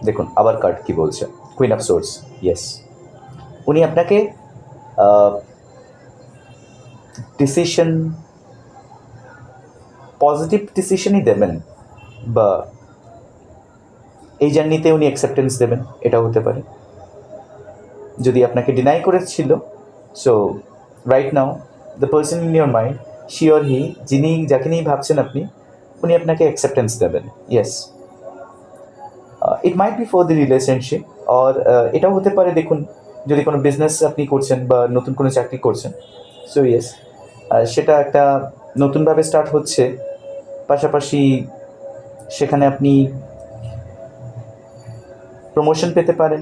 দেখুন আবার কার্ড কি বলছে, কুইন অফ সোর্স। ইয়েস, উনি আপনাকে ডিসিশন, পজিটিভ ডিসিশনই দেবেন, বা এই জার্নিতে উনি অ্যাকসেপ্টেন্স দেবেন, এটাও হতে পারে। যদি আপনাকে ডিনাই করেছিল, so right now the person in your mind, she or he, যাকে নিয়ে ভাবছেন আপনি, উনি আপনাকে অ্যাকসেপ্টেন্স দেবেন। Yes, it might be for the relationship, আর এটাও হতে পারে, দেখুন যদি কোনো বিজনেস আপনি করছেন বা নতুন কোনো চাকরি করছেন, সো ইয়েস, সেটা একটা নতুনভাবে স্টার্ট হচ্ছে, পাশাপাশি সেখানে আপনি প্রমোশন পেতে পারেন।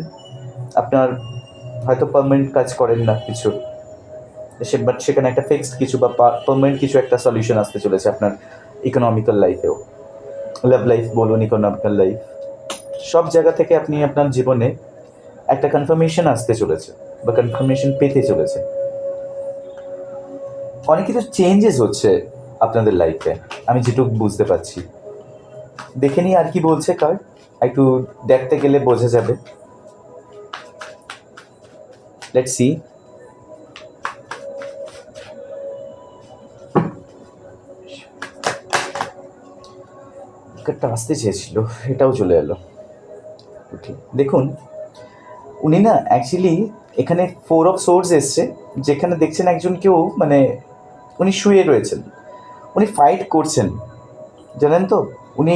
আপনার হয়তো পার্মানেন্ট কাজ করেন না কিছু, বাট সেখানে একটা ফিক্সড কিছু বা পার্মানেন্ট কিছু একটা সলিউশন আসতে চলেছে আপনার ইকোনমিক্যাল লাইফেও, লাভ লাইফ বলুন, ইকোনমিক্যাল লাইফ, সব জায়গা থেকে আপনি আপনার জীবনে একটা কনফার্মেশন আসতে চলেছে বা কনফার্মেশন পেতে চলেছে। অনেক কিছু চেঞ্জেস হচ্ছে আপনাদের লাইফে, আমি যেটুকু বুঝতে পারছি। দেখে নিই আর কি বলছে কার্ড, একটু দেখতে গেলে বোঝা যাবে। Let's see. কার্ডটা আসতে চেয়েছিল, এটাও চলে এলো। ওকে, দেখুন উনি না অ্যাকচুয়ালি এখানে 4 অফ সোর্স এসছে, যেখানে দেখছেন একজন কেউ, মানে উনি শুয়ে রয়েছেন, উনি ফাইট করছেন, জানেন তো, উনি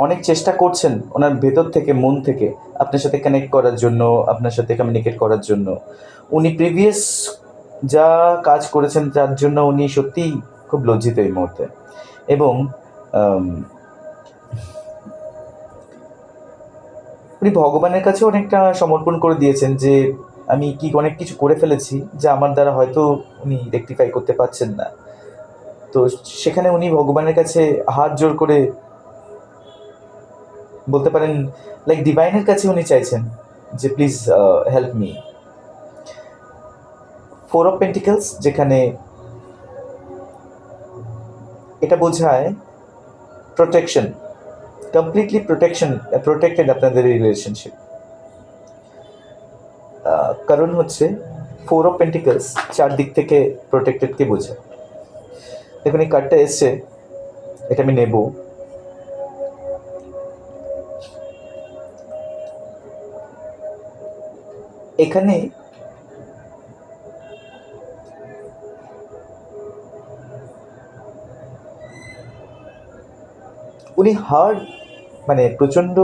অনেক চেষ্টা করছেন ওনার ভেতর থেকে, মন থেকে আপনার সাথে কানেক্ট করার জন্য, আপনার সাথে কমিউনিকেট করার জন্য। উনি প্রিভিয়াস যা কাজ করেছেন তার জন্য উনি সত্যিই খুব লজ্জিত এই মুহূর্তে, এবং উনি ভগবানের কাছে অনেকটা সমর্পণ করে দিয়েছেন যে আমি অনেক কিছু করে ফেলেছি যা আমার দ্বারা হয়তো উনি রেকটিফাই করতে পারছেন না। তো সেখানে উনি ভগবানের কাছে হাত জোর করে বলতে পারেন, লাইক ডিভাইনের কাছে উনি চাইছেন যে please help me. 4 of pentacles, যেখানে এটা বোঝায় প্রোটেকশন, কমপ্লিটলি প্রোটেক্টেড আপনাদের এই রিলেশনশিপ। কারণ হচ্ছে 4 অফ পেন্টিকলস চারদিক থেকে প্রোটেক্টেডকে বোঝায়। দেখুন এই কার্ডটা এসছে, এটা আমি নেব। এখানে উনি হার্ড, মানে প্রচণ্ড